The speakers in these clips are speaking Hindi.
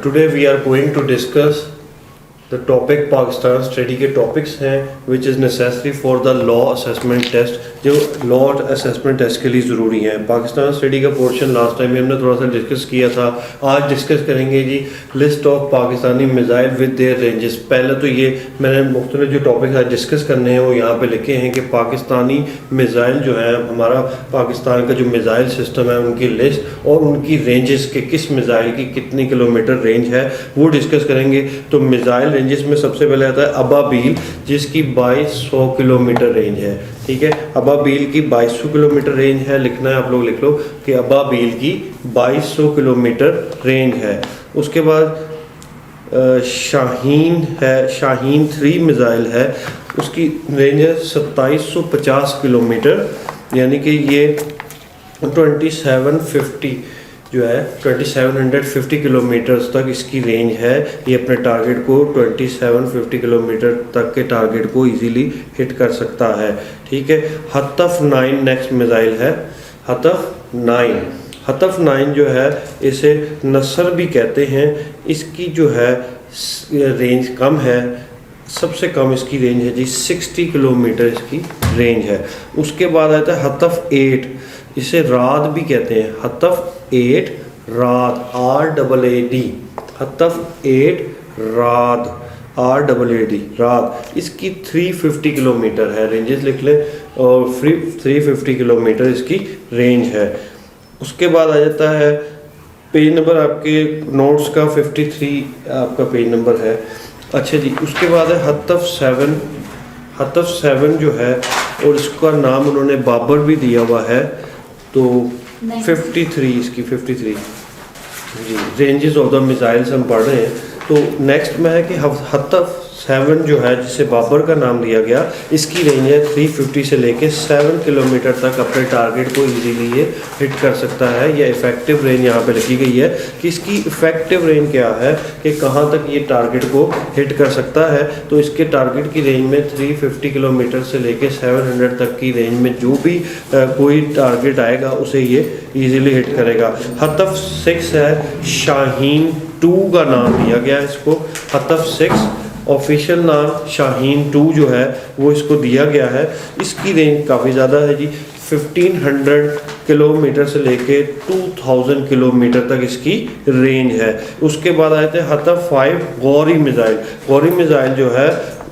Today we are going to discuss the topic Pakistan study के टॉपिक्स हैं which is necessary for the law assessment test, जो लॉ असेसमेंट टेस्ट के लिए ज़रूरी है। पाकिस्तान स्टडी का पोर्शन लास्ट टाइम हमने थोड़ा सा डिस्कस किया था। आज डिस्कस करेंगे जी list of Pakistani missile with their ranges. पहले तो ये मैंने मुख्तलिफ जो टॉपिक्स आज डिस्कस करने हैं वो यहाँ पे लिखे हैं कि पाकिस्तानी मिसाइल जो है, हमारा पाकिस्तान का जो मिसाइल सिस्टम है उनकी लिस्ट और उनकी रेंजेस के किस मिसाइल की कितनी किलोमीटर रेंज है वो डिस्कस करेंगे। तो मिसाइल रेंजेस में सबसे पहले आता है अबाबील, जिसकी 2200 किलोमीटर रेंज है। ठीक है, अबाबील की 2200 किलोमीटर रेंज है। लिखना है, आप लोग लिख लो कि अबाबील की 2200 किलोमीटर रेंज है। उसके बाद शाहीन है, शाहीन 3 मिसाइल है, उसकी रेंज है 2750 किलोमीटर, यानी कि ये 2750 जो है 2750 किलोमीटर्स तक इसकी रेंज है। ये अपने टारगेट को 2750 किलोमीटर तक के टारगेट को इजीली हिट कर सकता है। ठीक है, हतफ 9 नेक्स्ट मिसाइल है। हतफ 9 जो है इसे नसर भी कहते हैं। इसकी जो है रेंज कम है, सबसे कम इसकी रेंज है जी 60 किलोमीटर इसकी रेंज है। उसके बाद आता है हतफ 8, इसे राद भी कहते हैं। हतफ 8 राद, RAAD, हतफ 8 राद, RAAD राद। इसकी 350 किलोमीटर है, रेंजेस लिख लें, और 350 किलोमीटर इसकी रेंज है। उसके बाद आ जाता है पेज नंबर आपके नोट्स का 53 आपका पेज नंबर है। अच्छा जी, उसके बाद है हतफ 7। हतफ 7 जो है, और इसका नाम उन्होंने बाबर भी दिया हुआ है, तो 53 इसकी 53 जी रेंजेस ऑफ द मिसाइल्स हम पढ़ रहे हैं। तो नेक्स्ट में है कि हतफ 7 जो है, जिसे बाबर का नाम दिया गया, इसकी रेंज है 350 से लेके 7 किलोमीटर तक अपने टारगेट को इजीली ये हिट कर सकता है। यह इफेक्टिव रेंज यहाँ पे लिखी गई है कि इसकी इफेक्टिव रेंज क्या है, कि कहाँ तक ये टारगेट को हिट कर सकता है। तो इसके टारगेट की रेंज में 350 किलोमीटर से लेके 700 तक की रेंज में जो भी कोई टारगेट आएगा उसे ये ईजिली हिट करेगा। हतफ 6 है, शाहीन 2 का नाम दिया गया इसको। हतफ 6 ऑफिशियल नाम शाहीन 2 जो है वो इसको दिया गया है। इसकी रेंज काफ़ी ज़्यादा है जी, 1500 किलोमीटर से लेके 2000 किलोमीटर तक इसकी रेंज है। उसके बाद आए थे हतफ 5 गौरी मिसाइल। गौरी मिसाइल जो है,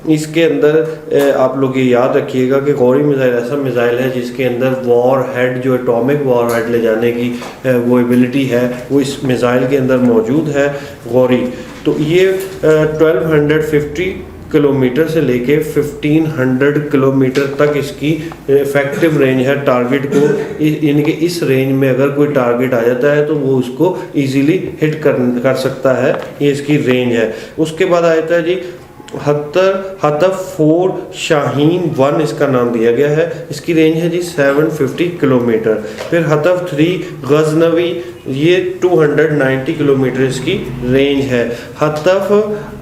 इसके अंदर आप लोग ये याद रखिएगा कि गौरी मिसाइल ऐसा मिसाइल है जिसके अंदर वॉर हेड, जो एटॉमिक वॉर हेड ले जाने की वो एबिलिटी है, वो इस मिसाइल के अंदर मौजूद है, गौरी। तो ये 1250 किलोमीटर से लेके 1500 किलोमीटर तक इसकी इफेक्टिव रेंज है। टारगेट को यानी कि इस रेंज में अगर कोई टारगेट आ जाता है तो वो उसको इजीली हिट कर सकता है, ये इसकी रेंज है। उसके बाद आ जाता है जी हतफ 4 शाहीन 1, इसका नाम दिया गया है। इसकी रेंज है जी 750 किलोमीटर। फिर हतफ 3 गजनवी, ये 290 किलोमीटर इसकी रेंज है। हतफ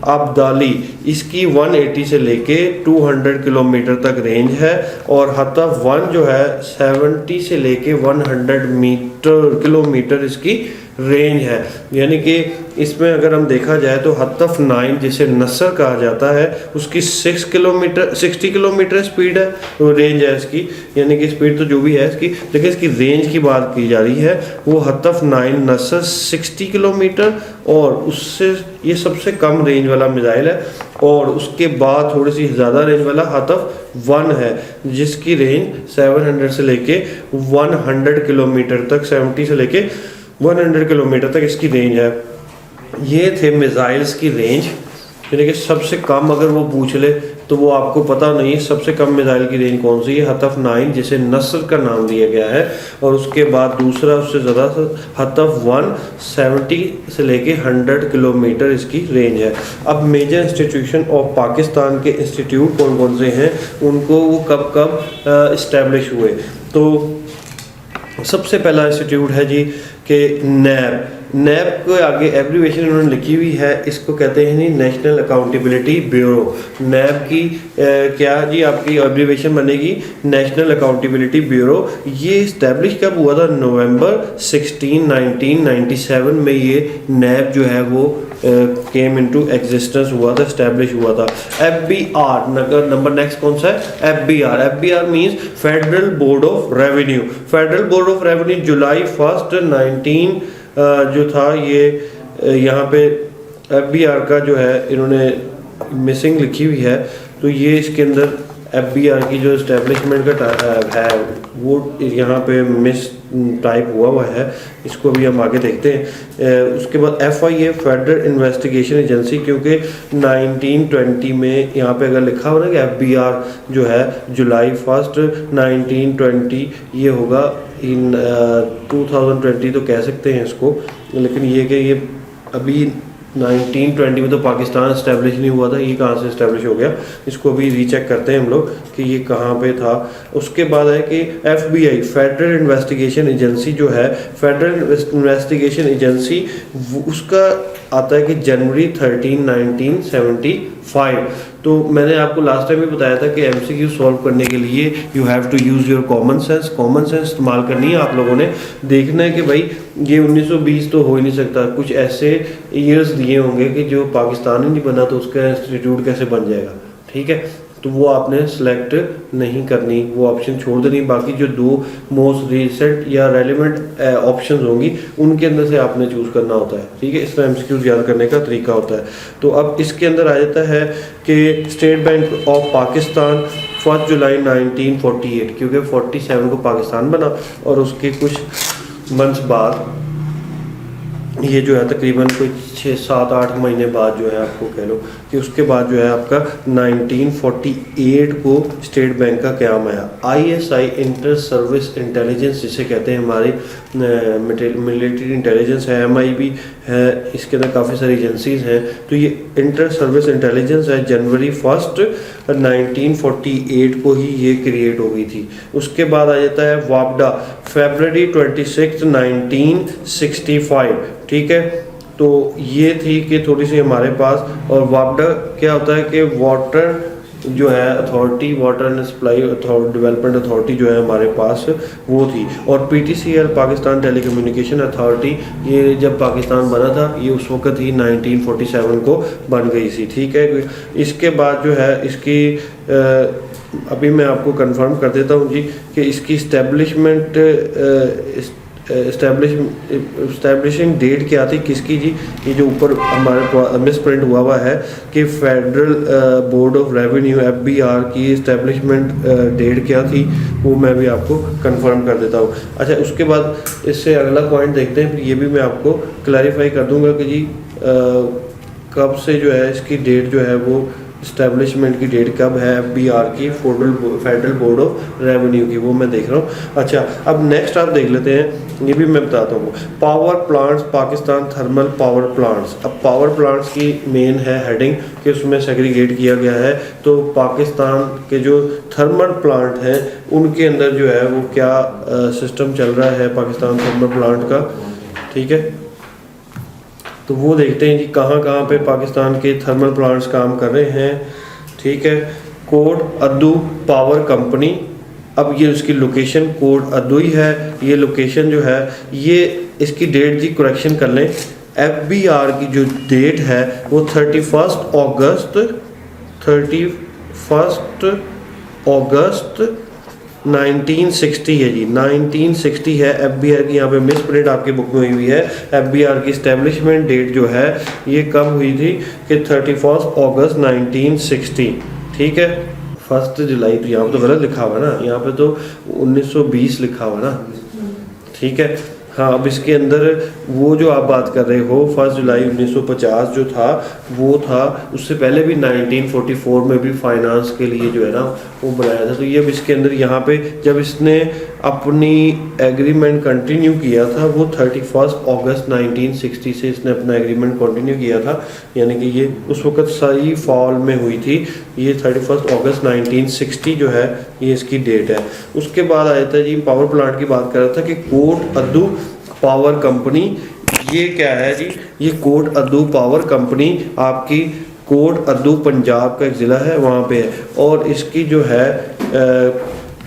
अब्दाली, इसकी 180 से लेके 200 किलोमीटर तक रेंज है। और हतफ 1 जो है 70 से लेके 100 किलोमीटर इसकी रेंज है। यानी कि इसमें अगर हम देखा जाए तो हतफ 9 जिसे नसर कहा जाता है, उसकी 60 किलोमीटर स्पीड है, वो रेंज है इसकी, यानी कि स्पीड तो जो भी है इसकी, लेकिन इसकी रेंज की बात की जा रही है। वो हतफ 9 नसर 60 किलोमीटर, और उससे ये सबसे कम रेंज वाला मिसाइल है। और उसके बाद थोड़ी सी ज़्यादा रेंज वाला हतफ 1 है, जिसकी रेंज 700 से लेके 100 किलोमीटर तक, 70 से लेके 100 किलोमीटर तक इसकी रेंज है। ये थे मिसाइल्स की रेंज, यानी कि सबसे कम अगर वो पूछ ले तो वो आपको पता नहीं है सबसे कम मिसाइल की रेंज कौन सी है। हतफ 9 जिसे नसर का नाम दिया गया है। और उसके बाद दूसरा उससे ज़्यादा हतफ 1 70 से लेके 100 किलोमीटर इसकी रेंज है। अब मेजर इंस्टीट्यूशन ऑफ पाकिस्तान के इंस्टीट्यूट कौन कौन से हैं, उनको वो कब कब इस्टेब्लिश हुए। तो सबसे पहला इंस्टीट्यूट है जी कि नैब को आगे एब्रीवेशन इन्होंने लिखी हुई है, इसको कहते हैं नहीं नेशनल अकाउंटेबिलिटी ब्यूरो। नैब की क्या जी आपकी एब्रीवेशन बनेगी नेशनल अकाउंटेबिलिटी ब्यूरो। ये इस्टेब्लिश कब हुआ था? नवंबर 16 1997 में ये नैब जो है वो केम इनटू एग्जिस्टेंस हुआ था, एस्टेब्लिश हुआ था। FBR नंबर नेक्स्ट कौन सा है? FBR means federal board of revenue. Federal board of revenue जुलाई 1 19 जो था ये यहाँ पे FBR का जो है इन्होंने मिसिंग लिखी हुई है, तो ये इसके अंदर FBR की जो इस्टेब्लिशमेंट का है वो यहाँ पे मिस टाइप हुआ है, इसको भी हम आगे देखते हैं। उसके बाद FIA फेडरल इन्वेस्टिगेशन एजेंसी, क्योंकि 1920 में यहाँ पे अगर लिखा हो ना कि FBR जो है जुलाई 1 1920, ये होगा इन 2020 तो कह सकते हैं इसको, लेकिन ये कि ये अभी 1920 में तो पाकिस्तान इस्टेब्लिश नहीं हुआ था, ये कहाँ से इस्टेब्लिश हो गया, इसको भी रीचेक करते हैं हम लोग कि ये कहाँ पे था। उसके बाद है कि FBI फेडरल इन्वेस्टिगेशन एजेंसी जो है, फेडरल इन्वेस्टिगेशन एजेंसी उसका आता है कि जनवरी 13 1975। तो मैंने आपको लास्ट टाइम भी बताया था कि MCQ सॉल्व करने के लिए you have to use your common sense इस्तेमाल करनी है। आप लोगों ने देखना है कि भाई ये 1920 तो हो ही नहीं सकता, कुछ ऐसे ईयर्स दिए होंगे कि जो पाकिस्तान ही नहीं बना तो उसका इंस्टीट्यूट कैसे बन जाएगा, ठीक है। तो वो आपने सेलेक्ट नहीं करनी, वो ऑप्शन छोड़ देनी। बाकी जो दो मोस्ट रिसेंट या रेलिवेंट ऑप्शंस होंगी उनके अंदर से आपने चूज़ करना होता है, ठीक है। इसमें MCQ याद करने का तरीका होता है। तो अब इसके अंदर आ जाता है कि स्टेट बैंक ऑफ पाकिस्तान 1 जुलाई 1948, क्योंकि 47 को पाकिस्तान बना और उसके कुछ मंथ्स बाद ये जो है तकरीबन कोई 6-7-8 महीने बाद जो है आपको कह लो कि उसके बाद जो है आपका 1948 को स्टेट बैंक का क़याम आया। ISI इंटर सर्विस इंटेलिजेंस जिसे कहते हैं, हमारी मिलिट्री इंटेलिजेंस है, MIB है, इसके अंदर काफ़ी सारी एजेंसीज हैं। तो ये इंटर सर्विस इंटेलिजेंस है, जनवरी 1 1948 को ही ये क्रिएट हो गई थी। उसके बाद आ जाता है वापडा, फरवरी 26 1965, ठीक है। तो ये थी कि थोड़ी सी हमारे पास, और वापडा क्या होता है कि वाटर जो है authority, water and supply development authority जो है हमारे पास वो थी। और PTCL पाकिस्तान टेलीकम्युनिकेशन अथॉरिटी, ये जब पाकिस्तान बना था ये उस वक्त ही 1947 को बन गई थी, ठीक है। इसके बाद जो है इसकी अभी मैं आपको कंफर्म कर देता हूँ जी कि इसकी इस्टेब्लिशिंग डेट क्या थी किसकी जी, ये जो ऊपर हमारे मिस प्रिंट हुआ है कि federal board of revenue FBR की इस्टेब्लिशमेंट डेट क्या थी, वो मैं भी आपको कंफर्म कर देता हूँ। अच्छा, उसके बाद इससे अगला पॉइंट देखते हैं, फिर ये भी मैं आपको क्लैरिफाई कर दूंगा कि जी कब से जो है इसकी डेट जो है वो इस्टेब्लिशमेंट की डेट कब है FBR की, फेडरल बोर्ड ऑफ रेवेन्यू की, वो मैं देख रहा हूँ। अच्छा, अब नेक्स्ट आप देख लेते हैं, ये भी मैं बताता हूँ। Power plants, Pakistan thermal power plants. अब पावर प्लांट्स की मेन है हेडिंग कि उसमें सेग्रीगेट किया गया है। तो पाकिस्तान के जो थर्मल प्लांट हैं उनके अंदर जो है वो क्या सिस्टम चल रहा है पाकिस्तान थर्मल प्लांट का, ठीक है। तो वो देखते हैं कि कहाँ कहाँ पे पाकिस्तान के थर्मल प्लांट्स काम कर रहे हैं, ठीक है। कोट अद्दू पावर कंपनी, अब ये उसकी लोकेशन कोट अद्दू ही है, ये लोकेशन जो है ये इसकी डेट जी करेक्शन कर लें। FBR की जो डेट है वो 31 अगस्त 1960 है जी, 1960 है FBR की। यहाँ पे मिस प्रिंट आपकी बुक में हुई है। FBR की इस्टेब्लिशमेंट डेट जो है ये कब हुई थी कि 31 अगस्त 1960, ठीक है। 1 जुलाई, तो यहाँ पे तो गलत लिखा हुआ ना, यहाँ पे तो 1920 लिखा हुआ ना, ठीक है। हाँ, अब इसके अंदर वो जो आप बात कर रहे हो 1 जुलाई 1950 जो था वो था, उससे पहले भी 1944 में भी फाइनेंस के लिए जो है ना वो बनाया था। तो ये अब इसके अंदर यहाँ पे जब इसने अपनी एग्रीमेंट कंटिन्यू किया था वो 31 अगस्त 1960 से इसने अपना एग्रीमेंट कंटिन्यू किया था, यानी कि ये उस वक्त सही फॉल में हुई थी। ये 31 अगस्त 1960 जो है ये इसकी डेट है। उसके बाद आया था जी पावर प्लांट की बात कर रहा था कि कोट अद्दू पावर कंपनी, ये क्या है जी, ये कोट अद्दू पावर कंपनी आपकी कोट अद्दू पंजाब का एक ज़िला है वहाँ पे है। और इसकी जो है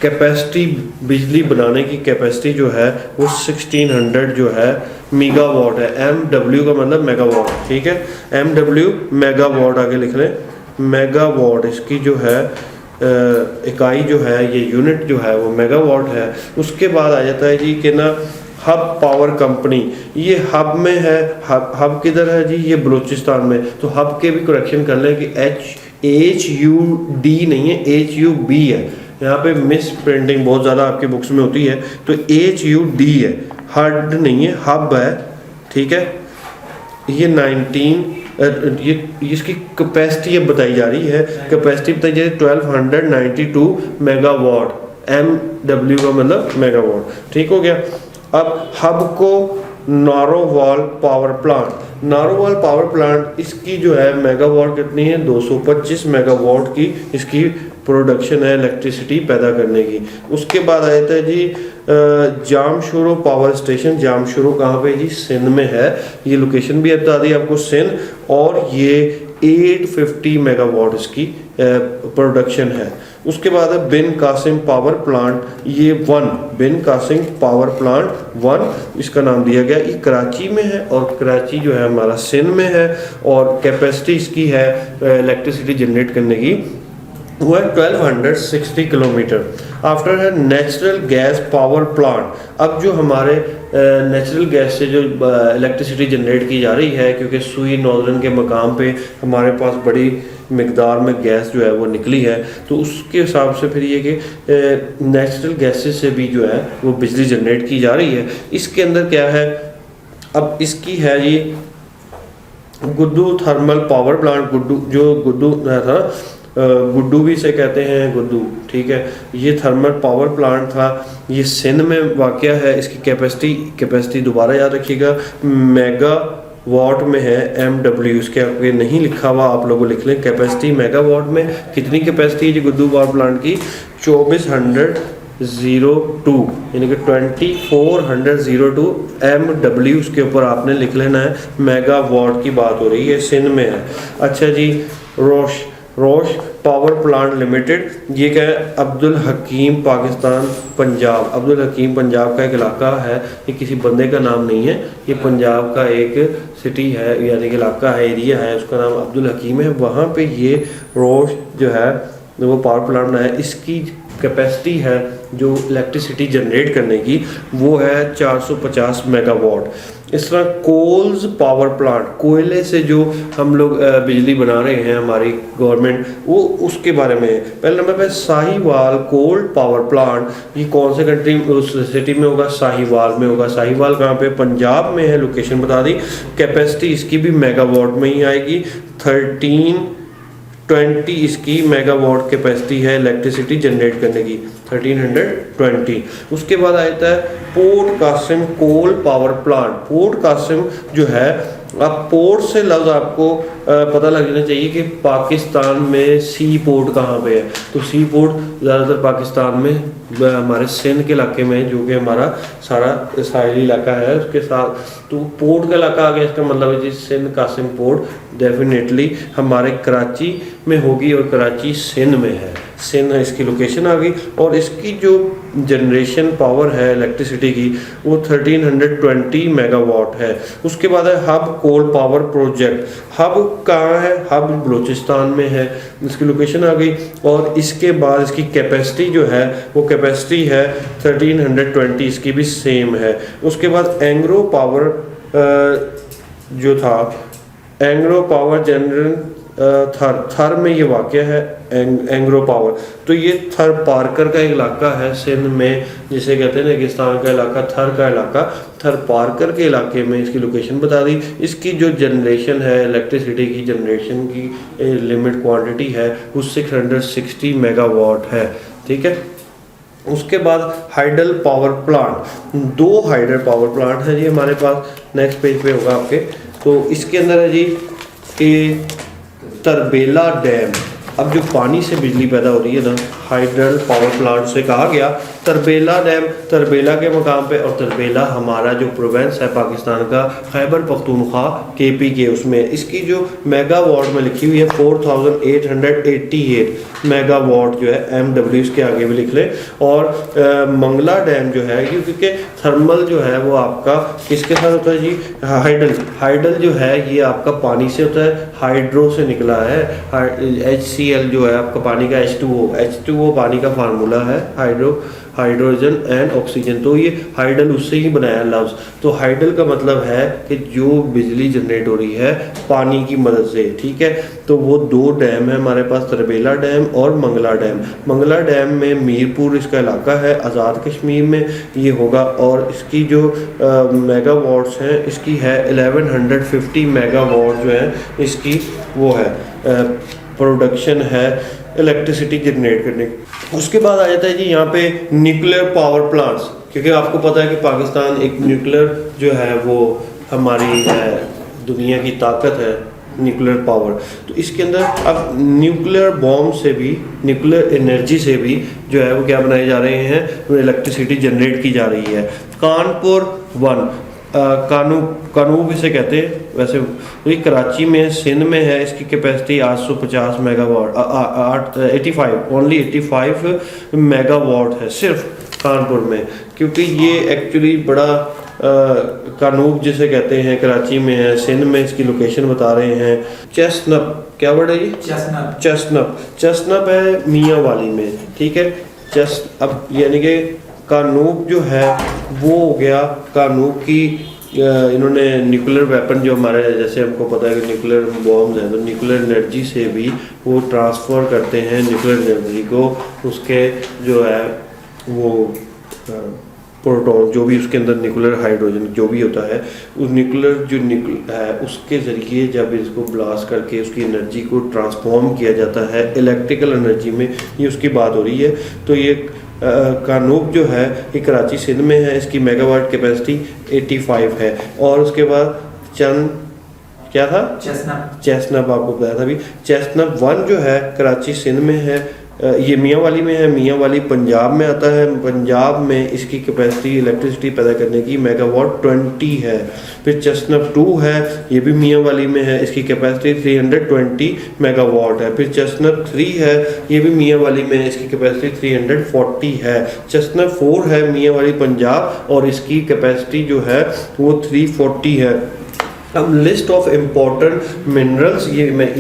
कैपेसिटी, बिजली बनाने की कैपेसिटी जो है वो 1600 जो है मेगावाट है। MW का मतलब मेगावाट, ठीक है, MW मेगावाट आगे लिख लें, मेगावाट इसकी जो है इकाई जो है, ये यूनिट जो है वो मेगावाट है। उसके बाद आ जाता है जी कि ना हब पावर कंपनी, ये हब में है। हब किधर है जी, ये बलूचिस्तान में। तो हब के भी करेक्शन कर लें कि HUD नहीं है, HUB है। यहाँ पे मिस प्रिंटिंग बहुत ज़्यादा आपकी बुक्स में होती है, तो HUD है, हड नहीं है, हब है, ठीक है। ये 19 ये इसकी कैपेसिटी अब बताई जा रही है, कैपेसिटी बताई जा रही है 1292 मेगावाट, MW का मतलब मेगावाट, ठीक हो गया। अब हब को Narowal power plant, Narowal power plant इसकी जो है मेगावाट कितनी है, 225 मेगावाट की इसकी प्रोडक्शन है इलेक्ट्रिसिटी पैदा करने की। उसके बाद आ जाता है जी जामशोरो पावर स्टेशन। जामशोरो कहाँ पे जी, सिंध में है। ये लोकेशन भी बता दी आपको, सिंध। और ये 850 मेगावाट इसकी प्रोडक्शन है। उसके बाद है बिन कासिम पावर प्लांट, ये 1 बिन कासिम पावर प्लांट 1 इसका नाम दिया गया। ये कराची में है और कराची जो है हमारा सिंध में है। और कैपेसिटी इसकी है इलेक्ट्रिसिटी जनरेट करने की वो है 1260 किलोमीटर। आफ्टर है नेचुरल गैस पावर प्लांट। अब जो हमारे नेचुरल गैस से जो इलेक्ट्रिसिटी जनरेट की जा रही है, क्योंकि सुई नॉर्दर्न के मकाम पे हमारे पास बड़ी मिकदार में गैस जो है वो निकली है, तो उसके हिसाब से फिर ये कि नेचुरल गैसेस से भी जो है वो बिजली जनरेट की जा रही है। इसके अंदर क्या है, अब इसकी है ये Guddu thermal power plant. Guddu जो गुड्डू था, गुड्डू भी इसे कहते हैं, गुड्डू, ठीक है। ये थर्मल पावर प्लांट था, ये सिंध में वाक़या है। इसकी कैपेसिटी दोबारा याद रखिएगा, मेगा वाट में है, MW इसके आगे नहीं लिखा हुआ, आप लोगों लिख लें। कैपेसिटी मेगावाट में कितनी कैपेसिटी है जी गुड्डू पावर प्लांट की, 2402 यानी कि 2402 MW उसके ऊपर आपने लिख लेना है। मेगावाट की बात हो रही है, सिंध में है। अच्छा जी, रोश पावर प्लांट लिमिटेड, ये क्या है, अब्दुल हकीम पाकिस्तान पंजाब। अब्दुल हकीम पंजाब का एक इलाका है, ये किसी बंदे का नाम नहीं है, ये पंजाब का एक सिटी है यानी कि इलाका है, एरिया है, उसका नाम अब्दुल हकीम है। वहाँ पे ये रोश जो है वो पावर प्लांट है। इसकी कैपेसिटी है जो इलेक्ट्रिसिटी जनरेट करने की वो है 450 मेगावाट। इस तरह कोल्स पावर प्लांट, कोयले से जो हम लोग बिजली बना रहे हैं हमारी गवर्नमेंट, वो उसके बारे में है। पहले नंबर पे साहिवाल कोल पावर प्लांट, ये कौन से कंट्री उस सिटी में होगा, साहिवाल में होगा। साहिवाल कहाँ पे, पंजाब में है, लोकेशन बता दी। कैपेसिटी इसकी भी मेगावाट में ही आएगी, 1320 इसकी मेगावाट कैपेसिटी है इलेक्ट्रिसिटी जनरेट करने की, 1320। उसके बाद आता है port Qasim coal power plant. Port Qasim जो है, अब पोर्ट से लफ्ज़ आपको पता लग जाना चाहिए कि पाकिस्तान में सी पोर्ट कहाँ पे है। तो सी पोर्ट ज़्यादातर पाकिस्तान में हमारे सिंध के इलाके में, जो कि हमारा सारा साहिली इलाका है उसके साथ, तो पोर्ट का इलाका आ गया। इसका मतलब है जी सिंध कासिम पोर्ट डेफिनेटली हमारे कराची में होगी और कराची सिंध में है, सिंध इसकी लोकेशन आ गई। और इसकी जो जनरेशन पावर है इलेक्ट्रिसिटी की वो 1320 मेगावाट है। उसके बाद है Hub coal power project. Hub कहाँ है, हब बलूचिस्तान में है, इसकी लोकेशन आ गई। और इसके बाद इसकी कैपेसिटी जो है वो कैपेसिटी है 1320, इसकी भी सेम है। उसके बाद एंग्रो पावर जो था, एंग्रो पावर जनरल थर में ये वाक़या है एंग्रो पावर। तो ये थर पार्कर का इलाका है सिंध में, जिसे कहते हैं रेगिस्तान का इलाका, थर का इलाका। थर पार्कर के इलाके में इसकी लोकेशन बता दी। इसकी जो जनरेशन है इलेक्ट्रिसिटी की जनरेशन की लिमिट क्वांटिटी है वो 660 मेगावाट है, ठीक है। उसके बाद hydel power plant, 2 hydel power plant है जी हमारे पास, नेक्स्ट पेज पे होगा आपके। तो इसके अंदर है जी कि तरबेला डैम, अब जो पानी से बिजली पैदा हो रही है ना, हाइडल पावर प्लांट से कहा गया। तरबेला डैम तरबेला के मकाम पे, और तरबेला हमारा जो प्रोविंस है पाकिस्तान का खैबर पख्तूनख्वा KP के, उसमें इसकी जो मेगावाट में लिखी हुई है 4888 मेगावाट जो है MW, इसके आगे भी लिख ले। और मंगला डैम जो है, क्योंकि थर्मल जो है वो आपका किसके साथ होता है जी, हाइडल जो है ये आपका पानी से होता है, हाइड्रो से निकला है। HCl जो है आपका पानी का H2O पानी का फार्मूला है, हाइड्रोजन एंड ऑक्सीजन, तो ये हाइडल उससे ही बनाया लफ्ज़। तो हाइडल का मतलब है कि जो बिजली जनरेट हो रही है पानी की मदद से, ठीक है। तो वो दो डैम है हमारे पास, तरबेला डैम और मंगला डैम। मंगला डैम में मीरपुर इसका इलाका है, आज़ाद कश्मीर में ये होगा। और इसकी जो मेगावाट्स हैं इसकी है 1150 मेगावाट जो है इसकी वो है प्रोडक्शन है इलेक्ट्रिसिटी जनरेट करने की। उसके बाद आ जाता है जी यहाँ पे न्यूक्लियर पावर प्लांट्स, क्योंकि आपको पता है कि पाकिस्तान एक न्यूक्लियर जो है वो हमारी दुनिया की ताकत है, न्यूक्लियर पावर। तो इसके अंदर अब न्यूक्लियर बॉम्ब से भी, न्यूक्लियर एनर्जी से भी जो है वो क्या बनाए जा रहे हैं, इलेक्ट्रिसिटी जनरेट की जा रही है। कानपुर 1 कानूब इसे कहते हैं वैसे, ये कराची में, सिंध में है। इसकी कैपेसिटी 850 मेगावाट 85 मेगावाट है सिर्फ कानपुर में, क्योंकि ये एक्चुअली बड़ा कानूब जिसे कहते हैं कराची में है, सिंध में इसकी लोकेशन बता रहे हैं। चेस्टनट, क्या वर्ड है ये, चेस्टनट है मियाँ वाली में, ठीक है। अब यानी कि कानूब जो है वो हो गया, कानूब की इन्होंने न्यूक्लियर वेपन जो हमारे, जैसे हमको पता है कि न्यूक्लियर बॉम्ब्स हैं, तो न्यूक्लियर एनर्जी से भी वो ट्रांसफ़र करते हैं न्यूक्लियर एनर्जी को, उसके जो है वो प्रोटॉन जो भी उसके अंदर न्यूक्लियर हाइड्रोजन जो भी होता है, उस न्यूक्लियर जो है उसके ज़रिए जब इसको ब्लास्ट करके उसकी एनर्जी को ट्रांसफॉर्म किया जाता है इलेक्ट्रिकल एनर्जी में, ये उसकी बात हो रही है। तो ये कानूब जो है ये कराची सिंध में है, इसकी मेगावाट कैपेसिटी 85 है। और उसके बाद क्या था, चेस्टनट आपको बताया था अभी। चेस्टनट 1 जो है कराची सिंध में है, ये मियाँ वाली में है। मियाँ वाली पंजाब में आता है, पंजाब में इसकी कैपेसिटी इलेक्ट्रिसिटी पैदा करने की मेगावाट 20 है। फिर चेस्टनट 2 है, ये भी मियाँ वाली में है, इसकी कैपेसिटी 320 मेगावाट है। फिर चेस्टनट 3 है, ये भी मियाँ वाली में है, इसकी कैपेसिटी 340 है। चेस्टनट 4 है मियाँ वाली पंजाब, और इसकी कैपेसिटी जो है वो 340 है। अब लिस्ट ऑफ इम्पोर्टेंट मिनरल्स, ये मैं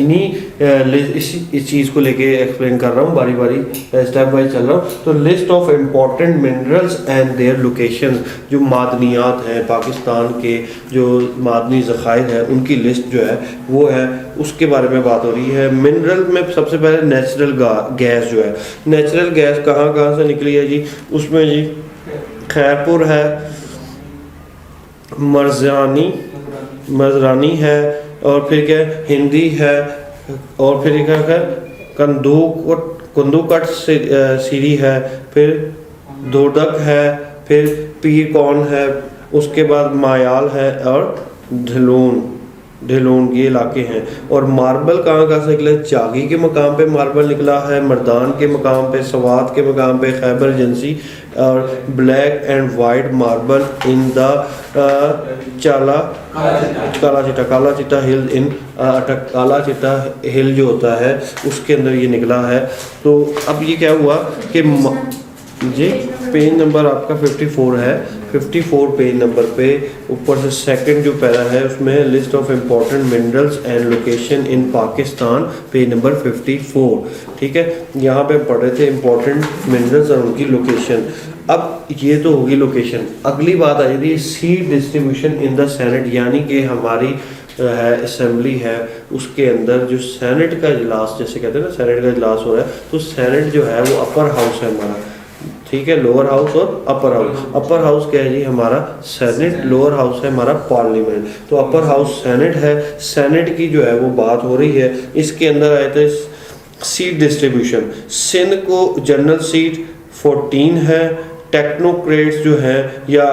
इस चीज़ को लेके एक्सप्लेन कर रहा हूँ, बारी बारी स्टेप वाइज चल रहा हूँ। तो list of important minerals and their locations, जो मादनियात हैं पाकिस्तान के, जो मादनी ज़खायर है उनकी लिस्ट जो है वो है, उसके बारे में बात हो रही है। मिनरल में सबसे पहले नेचुरल गैस जो है, नेचुरल गैस कहाँ से निकली है जी, उसमें जी खैरपुर है, मरज़रानी है, और फिर क्या हिंदी है, और फिर क्या है कंदूकट सीरी है, फिर दोदक है, फिर पीर कौन है, उसके बाद मायाल है, और ढिलून ये इलाके हैं। और मार्बल कहाँ से निकला, चागी के मकाम पे मार्बल निकला है, मर्दान के मकाम पे, सवात के मकाम पे खैबर एजेंसी, और black and white marble in the काला चिट्टा हिल इन काला चिट्टा हिल जो होता है उसके अंदर ये निकला है। तो अब ये क्या हुआ कि जी पेज नंबर आपका 54 है, 54 पेज नंबर पे ऊपर से सेकंड जो पैरा है उसमें list of important minerals and location in Pakistan, page number 54, ठीक है। यहाँ पे पढ़ रहे थे इम्पोर्टेंट मिनरल्स और उनकी लोकेशन। अब ये तो होगी लोकेशन, अगली बात आ जाती है seat distribution in the senate, यानी कि हमारी है असेंबली है, उसके अंदर जो सेनेट का इजलास, जैसे कहते हैं ना सेनेट का इजलास हो रहा है, तो सेनेट जो है वो अपर हाउस है हमारा, ठीक है, लोअर हाउस और अपर हाउस। अपर हाउस क्या है जी हमारा सेनेट, लोअर हाउस है हमारा पार्लियामेंट। तो अपर हाउस सेनेट है, सेनेट की जो है वो बात हो रही है। इसके अंदर आए थे सीट डिस्ट्रीब्यूशन, सिंध को जनरल सीट 14 है, टेक्नोक्रेट्स जो है या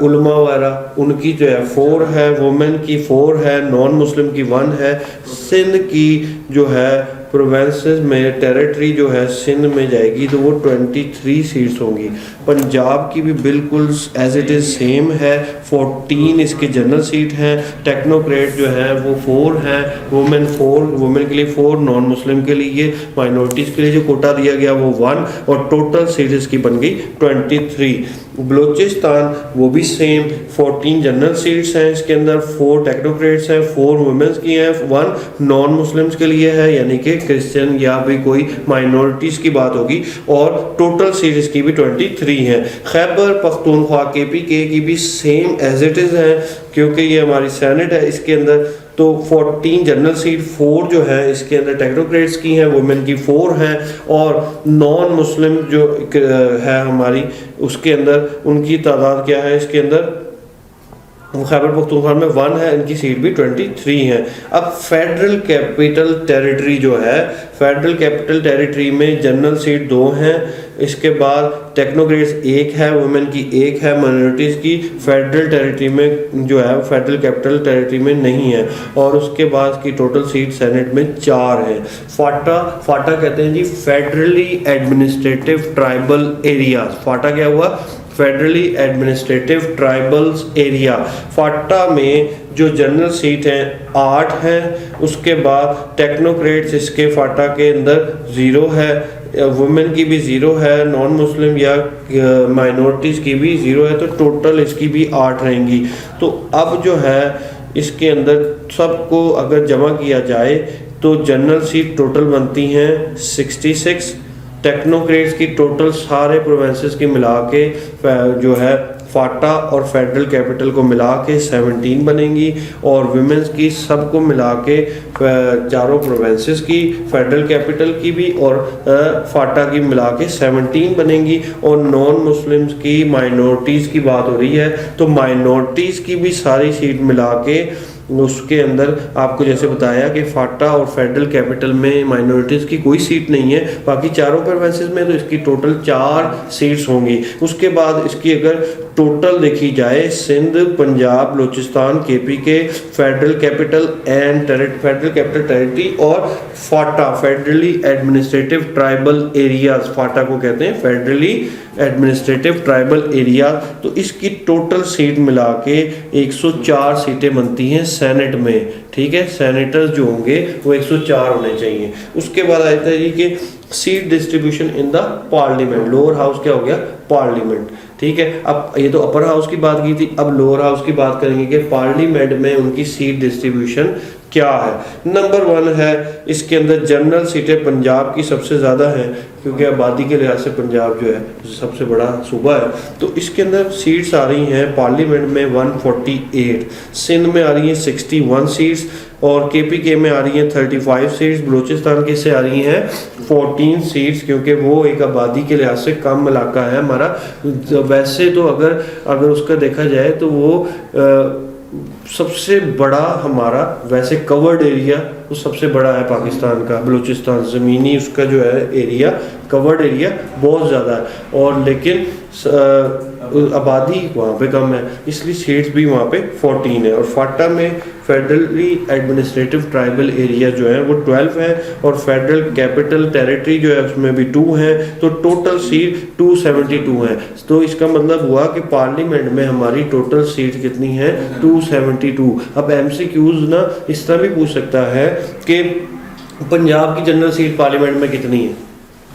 उलमा वगैरह उनकी जो है 4 है, वुमेन की 4 है, नॉन मुस्लिम की 1 है। सिंध की जो है प्रोवेंसेस में टेरिटरी जो है सिंध में जाएगी तो वो 23 सीट्स होंगी। पंजाब की भी बिल्कुल एज इट इज़ सेम है, 14 इसके जनरल सीट हैं। टेक्नोक्रेट जो है वो 4 हैं, वुमेन 4, वुमेन के लिए 4, नॉन मुस्लिम के लिए, माइनॉरिटीज़ के लिए जो कोटा दिया गया वो 1, और टोटल सीट इसकी बन गई 23। बलूचिस्तान वो भी सेम, 14 जनरल सीट्स हैं इसके अंदर, 4 टेक्नोक्रेट्स हैं, 4 वुमेन्स की हैं, 1 नॉन मुस्लिम्स के लिए है, यानी कि क्रिश्चियन या भी कोई माइनॉरिटीज़ की बात होगी, और टोटल सीट इसकी भी 23 हैं। खैबर पख्तूनख्वा KPK की भी सेम एज इट इज़ है, क्योंकि ये हमारी सेनेट है, इसके अंदर तो 14 जनरल सीट, 4 जो है इसके अंदर टेक्नोक्रेट्स की हैं, वुमेन की 4 हैं, और नॉन मुस्लिम जो है हमारी उसके अंदर उनकी तादाद क्या है इसके अंदर, खैबर पख्तूनख्वा में 1 है, इनकी सीट भी 23 हैं। अब फेडरल कैपिटल टेरिटरी जो है, फेडरल कैपिटल टेरिटरी में जनरल सीट 2 हैं, इसके बाद टेक्नोक्रेट्स 1 है, वुमेन की 1 है, माइनॉरिटीज़ की फेडरल टेरिटरी में जो है फेडरल कैपिटल टेरिटरी में नहीं है, और उसके बाद की टोटल सीट सेनेट में 4 है। फाटा कहते हैं जी federally administrative tribal area. FATA क्या हुआ? Federally administrative tribals area. FATA में जो जनरल सीट हैं 8 हैं, उसके बाद टेक्नोक्रेट्स इसके फाटा के अंदर 0 है, वुमेन की भी 0 है, नॉन मुस्लिम या माइनॉरिटीज़ की भी 0 है, तो टोटल इसकी भी 8 रहेंगी। तो अब जो है इसके अंदर सबको अगर जमा किया जाए तो जनरल सीट टोटल बनती हैं 66, टेक्नोक्रेट्स की टोटल सारे प्रोविंसेस की मिला के जो है फाटा और फेडरल कैपिटल को मिला के 17 बनेंगी, और वुमेन्स की सबको मिला के चारों प्रोविंसेस की, फेडरल कैपिटल की भी और फाटा की मिला के 17 बनेंगी। और नॉन मुस्लिम्स की, माइनॉरिटीज़ की बात हो रही है, तो माइनॉरिटीज़ की भी सारी सीट मिला के उसके अंदर आपको जैसे बताया कि फाटा और फेडरल कैपिटल में माइनॉरिटीज़ की कोई सीट नहीं है, बाकी चारों प्रोविंसेस में तो इसकी टोटल 4 सीट्स होंगी। उसके बाद इसकी अगर टोटल देखी जाए, Sindh, Punjab, Balochistan, KPK, federal capital and federal capital territory, और FATA federally administrative tribal areas, FATA को कहते हैं फेडरली एडमिनिस्ट्रेटिव ट्राइबल एरिया, तो इसकी टोटल सीट मिला के 104 सीटें बनती हैं सेनेट में। ठीक है, सेनेटर्स जो होंगे वो 104 होने चाहिए। उसके बाद आता है जी कि seat distribution in the parliament. Lower house क्या हो गया? पार्लियामेंट। ठीक है, अब ये तो अपर हाउस की बात की थी, अब लोअर हाउस की बात करेंगे कि पार्लियामेंट में उनकी सीट डिस्ट्रीब्यूशन क्या है। नंबर 1 है इसके अंदर जनरल सीटें पंजाब की सबसे ज़्यादा हैं, क्योंकि आबादी के लिहाज से पंजाब जो है सबसे बड़ा सूबा है, तो इसके अंदर सीट्स आ रही हैं पार्लियामेंट में 148, सिंध में आ रही हैं 61 सीट्स, और KPK में आ रही हैं 35 सीट्स, बलूचिस्तान की से आ रही हैं 14 सीट्स, क्योंकि वो एक आबादी के लिहाज से कम इलाका है हमारा। वैसे तो अगर उसका देखा जाए तो वो सबसे बड़ा हमारा वैसे कवर्ड एरिया वो सबसे बड़ा है पाकिस्तान का, बलूचिस्तान ज़मीनी उसका जो है एरिया, कवर्ड एरिया बहुत ज़्यादा है, और लेकिन आबादी वहाँ पे कम है, इसलिए सीट्स भी वहाँ पे 14 है। और फाटा में फेडरली एडमिनिस्ट्रेटिव ट्राइबल एरिया जो है वो 12 है, और फेडरल कैपिटल टेरिटरी जो है उसमें भी 2 हैं, तो टोटल सीट 272 है। तो इसका मतलब हुआ कि पार्लियामेंट में हमारी टोटल सीट कितनी है? 272। अब MCQs ना इस तरह भी पूछ सकता है कि पंजाब की जनरल सीट पार्लियामेंट में कितनी है,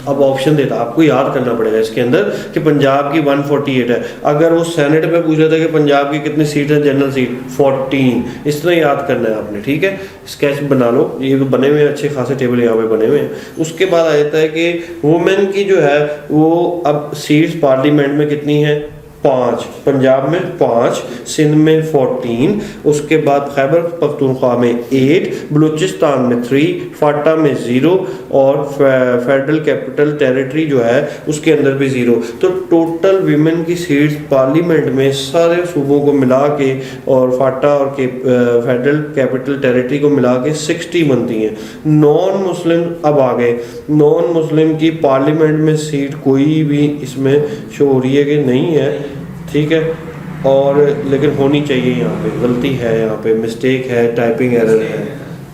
अब ऑप्शन देता, आपको याद करना पड़ेगा इसके अंदर कि पंजाब की 148 है। अगर वो सेनेट में पूछ रहा था कि पंजाब की कितनी सीट है जनरल सीट, 14, इस तरह याद करना है आपने। ठीक है, स्केच बना लो, ये बने हुए अच्छे खासे टेबल यहाँ पे बने हुए हैं। उसके बाद आ जाता है कि वुमेन की जो है वो अब सीट्स पार्लियामेंट में कितनी है? 5, पंजाब में 5, सिंध में 14, उसके बाद खैबर पख्तूनख्वा में 8, बलूचिस्तान में 3, फाटा में 0, और फेडरल कैपिटल टेरिटरी जो है उसके अंदर भी 0। तो टोटल वीमेन की सीट्स पार्लियामेंट में सारे सूबों को मिला के और फाटा और फेडरल कैपिटल टेरिटरी को मिला के 60 बनती हैं। नॉन मुस्लिम अब आ गए, नॉन मुस्लिम की पार्लियामेंट में सीट कोई भी इसमें शो हो रही है कि नहीं है। ठीक है, और लेकिन होनी चाहिए, यहाँ पे गलती है, यहाँ पे मिस्टेक है, टाइपिंग एरर है,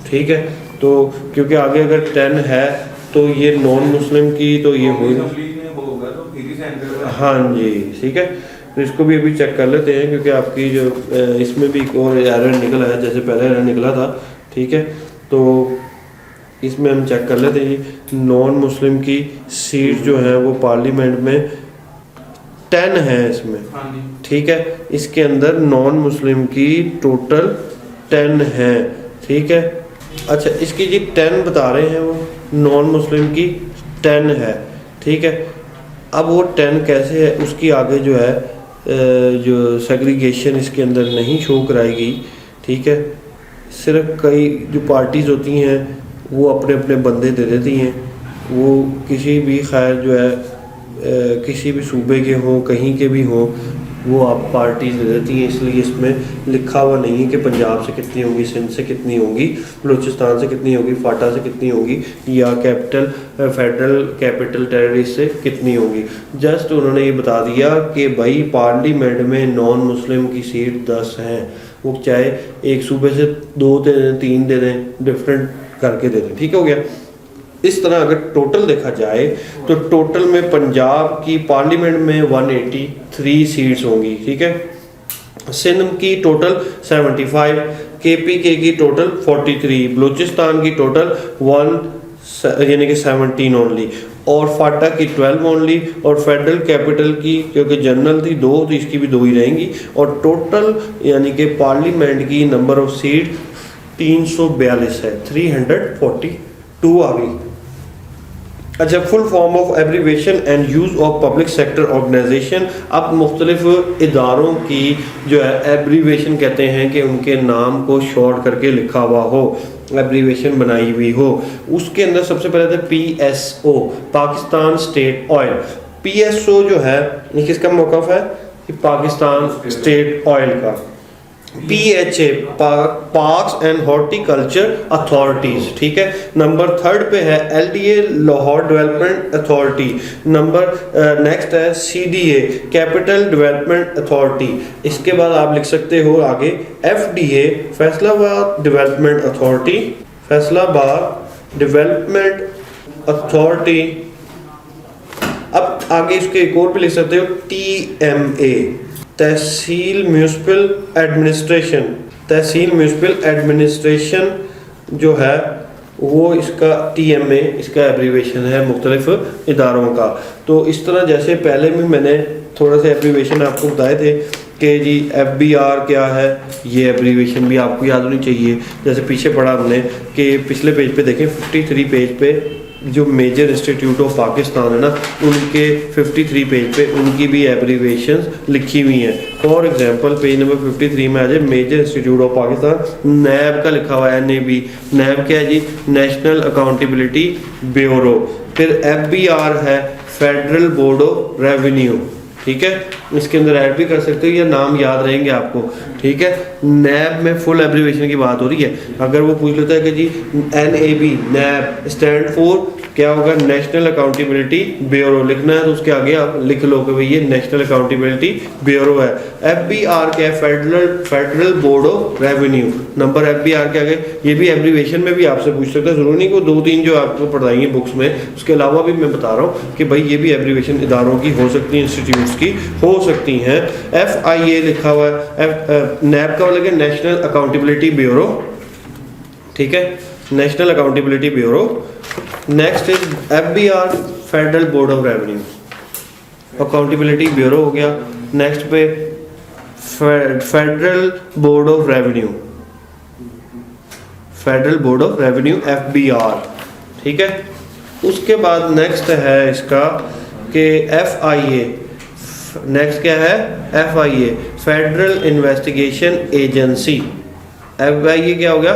ठीक है। तो क्योंकि आगे अगर 10 है तो ये नॉन मुस्लिम की तो ये हो, हाँ जी, ठीक है। तो इसको भी अभी चेक कर लेते हैं, क्योंकि आपकी जो इसमें भी एक और एरर निकला है, जैसे पहले एरर निकला था, ठीक है। तो इसमें हम चेक कर लेते हैं, नॉन मुस्लिम की सीट जो है वो पार्लियामेंट में 10 है इसमें, ठीक है। इसके अंदर नॉन मुस्लिम की टोटल 10 है, ठीक है। अच्छा, इसकी जी 10 बता रहे हैं वो, नॉन मुस्लिम की 10 है, ठीक है। अब वो 10 कैसे है, उसकी आगे जो है जो सेग्रीगेशन इसके अंदर नहीं शो कराएगी, ठीक है। सिर्फ कई जो पार्टीज़ होती हैं वो अपने अपने बंदे दे देती हैं, वो किसी भी खैर जो है किसी भी सूबे के हों, कहीं के भी हों, वो आप पार्टीज दे देती हैं। इसलिए इसमें लिखा हुआ नहीं है कि पंजाब से कितनी होगी, सिंध से कितनी होगी, बलूचिस्तान से कितनी होगी, फाटा से कितनी होगी, या फेडरल कैपिटल टेरिटरी से कितनी होगी। जस्ट उन्होंने ये बता दिया कि भाई पार्लियामेंट में नॉन मुस्लिम की सीट 10 हैं, वो चाहे एक सूबे से 2 दे दें, 3 दे दें, डिफरेंट करके दे दें, ठीक हो गया। इस तरह अगर टोटल देखा जाए तो टोटल में पंजाब की पार्लियामेंट में 183 सीट्स होंगी, ठीक है। सिंध की टोटल 75, केपीके की टोटल 43, बलूचिस्तान की टोटल 1 यानी कि 17 ओनली, और फाटा की 12 ओनली, और फेडरल कैपिटल की क्योंकि जनरल थी 2 तो इसकी भी 2 ही रहेंगी, और टोटल यानी कि पार्लियामेंट की नंबर ऑफ सीट 342 है, 342 आ गई। अच्छा, full form of abbreviation and use of public sector organization. अब मुख्तलिफ इदारों की जो है एब्रीवेशन कहते हैं कि उनके नाम को शॉर्ट करके लिखा हुआ हो, एब्रीवेशन बनाई हुई हो। उसके अंदर सबसे पहले था PSO, Pakistan state oil. PSO जो है ये किसका मौक़िफ़ है, कि पाकिस्तान स्टेट ऑयल का। PHA, parks and horticulture authorities, ठीक है। नंबर 3 पे है LDA, Lahore development authority. Number next है CDA, कैपिटल डेवलपमेंट अथॉरिटी। इसके बाद आप लिख सकते हो आगे FDA, Faisalabad development authority, Faisalabad development authority. अब आगे इसके एक और भी लिख सकते हो TMA, तहसील म्यूनिसिपल एडमिनिस्ट्रेशन। तहसील म्यूनिसिपल एडमिनिस्ट्रेशन जो है वो इसका TMA इसका एब्रीवेशन है मुख्तलिफ इदारों का। तो इस तरह जैसे पहले भी मैंने थोड़ा सा एब्रीवेशन आपको बताए थे कि जी FBR क्या है, ये एब्रीवेशन भी आपको याद होनी चाहिए। जैसे पीछे पढ़ा हमने कि पिछले पेज पे देखें 53 पेज पे जो मेजर इंस्टीट्यूट ऑफ पाकिस्तान है ना, उनके 53 पेज पे उनकी भी एब्रीवेशंस लिखी हुई हैं। फॉर एग्जांपल पेज नंबर 53 में आ जाए मेजर इंस्टीट्यूट ऑफ पाकिस्तान, नैब का लिखा हुआ है NAB। नैब क्या है जी, नेशनल अकाउंटेबिलिटी ब्यूरो। फिर FBR है फेडरल बोर्ड ऑफ रेवेन्यू, ठीक है। इसके अंदर ऐड भी कर सकते हो, ये नाम याद रहेंगे आपको, ठीक है। नैब में फुल एब्रीवेशन की बात हो रही है। अगर वो पूछ लेता है कि जी NAB, नैब स्टैंड फॉर क्या होगा, नेशनल अकाउंटेबिलिटी ब्यूरो लिखना है, तो उसके आगे आप लिख लो कि भाई ये नेशनल अकाउंटेबिलिटी ब्यूरो है। FBR क्या है, federal board of revenue. Number FBR के आगे ये भी एब्रीवेशन में भी आपसे पूछ सकता है, जरूरी नहीं को 2-3 जो आपको पढ़ाएंगे बुक्स में, उसके अलावा भी मैं बता रहा हूँ कि भाई ये भी एब्रीवेशन इदारों की हो सकती है, इंस्टीट्यूट्स की हो सकती हैं। FIA लिखा हुआ है, नैब का मतलब नेशनल अकाउंटेबिलिटी ब्यूरो, ठीक है, national accountability bureau. Next is FBR, federal board of revenue, accountability bureau हो गया। नेक्स्ट पे federal board of revenue, federal board of revenue FBR, ठीक है। उसके बाद नेक्स्ट है इसका कि FIA। नेक्स्ट क्या है, FIA, federal investigation agency. FIA क्या हो गया,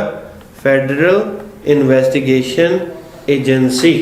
फेडरल इन्वेस्टिगेशन एजेंसी।